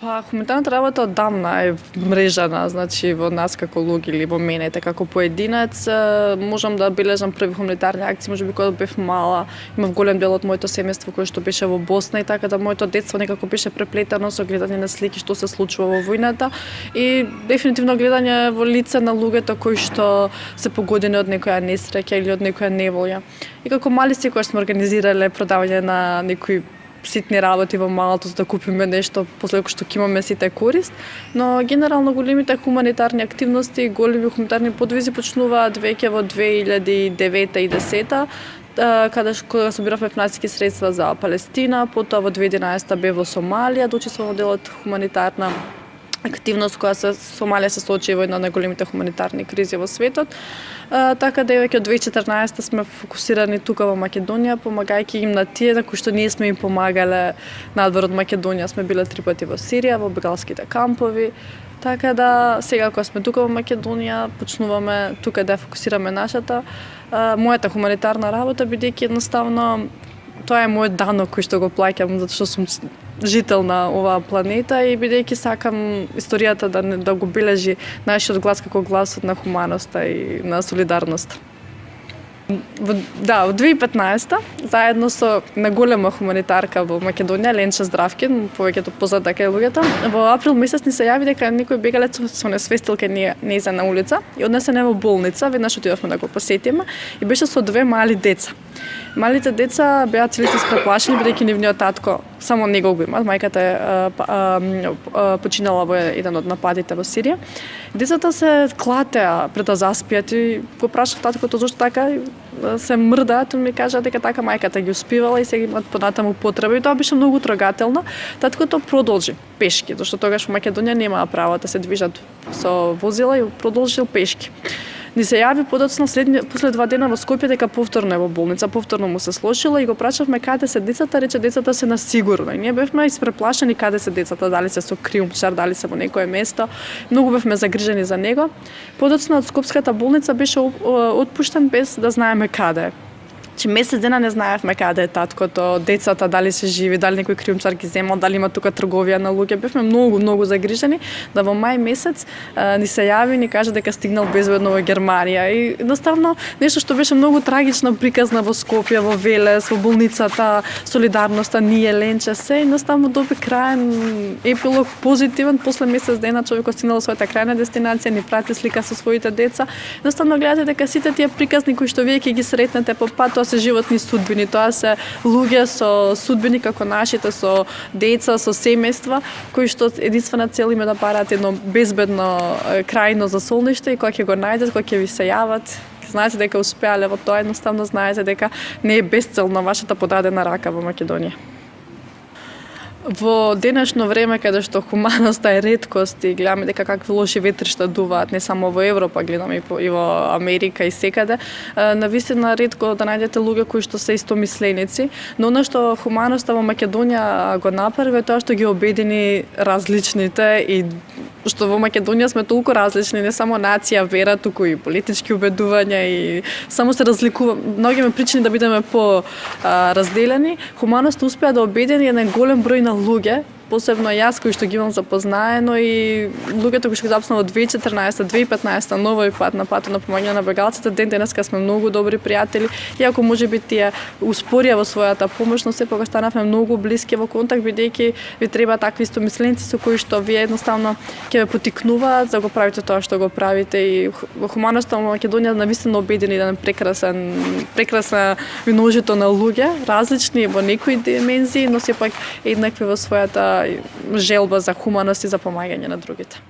Па, хуманитарната работа одамна е мрежана, значи во нас како луѓе или во мене, како поединец, можам да бележам први хуманитарни акции, можеби кога бев мала, имав голем дел од моето семејство кој што беше во Босна и така да моето детство некако беше преплетено со гледање на слики што се случува во војната и дефинитивно гледање во лице на луѓето кои што се погодени од некоја несреќа или од некоја неволја. И како мали секогаш сме организирале продавање на некои ситни работи во малото за да купиме нешто после што ќе имаме сите корист, но генерално големите хуманитарни активности, големи хуманитарни подвизи почнуваат веќе во 2009 и 2010 кога собиравме финансиски средства за Палестина, потоа во 2011 бе во Сомалија, учествував во делот хуманитарна активност која Сомалија се соочи во една од најголемите хуманитарни кризи во светот. Така да веќе од 2014 сме фокусирани тука во Македонија, помагајќи им на тие на кои што ние сме им помагале надвор од Македонија. Сме биле 3 пати во Сирија, во бегалските кампови. Така да сега кога сме тука во Македонија, почнуваме тука да фокусираме нашата мојата хуманитарна работа, бидејќи едноставно тоа е мојот данок кој што го плаќам затоа што сум жител на оваа планета и бидејќи сакам историјата да го бележи нашиот глас како гласот на хуманоста и на солидарноста. Во 2015 заедно со најголема хуманитарка во Македонија, Ленча Здравкин, повеќето позната кај луѓето, во април месец ни се јави дека некој бегалец со несвестил кај нејза на улица и однесен во болница, веднаш отидовме да го посетиме и беше со 2 мали деца. Малите деца беа целите испреплашени бидејќи нивниот татко само него го има, мајката е починала во еден од нападите во Сирија. Децата се клатеа пред да заспиат и го прашав таткото зошто така се мрдаат, ми кажа дека така мајката ги успивала и сега имаат понатаму потреба и тоа беше многу трогателно. Таткото продолжи пешки, зашто тогаш во Македонија немаа право да се движат со возила и продолжил пешки. Ни се јави подоцна после 2 дена во Скопје дека повторно е во болница, повторно му се слошило и го прашавме каде се децата, рече децата се на сигурно. И ние бевме испреплашени каде се децата, дали се со криумчар, дали се во некое место. Многу бевме загрижени за него. Подоцна од Скопската болница беше отпуштен без да знаеме каде е. Месец дена не знаевме каде е таткото, децата, дали се живи, дали некој криумчар ги земал, дали има тука трговија на луѓе. Бевме многу загрижени да во мај месец ни се јави и ни кажа дека стигнал безбедно во Германија. И едноставно нешто што беше многу трагично приказна во Скопје, во Велес, во болницата, солидарноста, ние Ленче, се едноставно доби краен епилог позитивен. После месец дена човекот стигнал до својата крајна дестинација, ни прати слика со своите деца. Едноставно гледате дека сите тие приказни кои што вие ќе ги сретнете по пат, тоа се животни судбини, тоа се луѓе со судбини како нашите, со деца, со семејства, кои што единствена цел има да бараат едно безбедно крајно за солниште и кога ќе го најдат, кога ќе ви се јават, знаете дека успеале во тоа, едноставно знаете дека не е безцелна вашата подадена рака во Македонија. Во денешно време каде што хуманоста е реткост и гледаме дека какви лоши ветришта дуваат не само во Европа, гледаме и во Америка и секаде, навистина ретко да најдете луѓе кои што се истомисленици, но она што хуманоста во Македонија го направи е тоа што ги обедини различните и што во Македонија сме толку различни, не само нација, вера, туку и политички убедувања и само се разликува. Многи ме причини да бидеме разделени. Хуманоста успеа да обедини еден голем број на луѓе, посебно јас кој што ги имам запознаено и луѓето кои што ги запознав од 2014, 2015 новој пат на патот на помагање на бегалците, ден денеска сме многу добри пријатели, иако можеби тие успорија во својата помош, но сепак станавме многу блиски во контакт бидејќи ви треба такви истомисленици со кои што вие едноставно ќе ве потикнуваат да го правите тоа што го правите и во хуманоста во Македонија навистина обедини еден прекрасна множито на луѓе, различни во некои димензии, но сепак еднакви во својата желба за хуманост и за помагање на другите.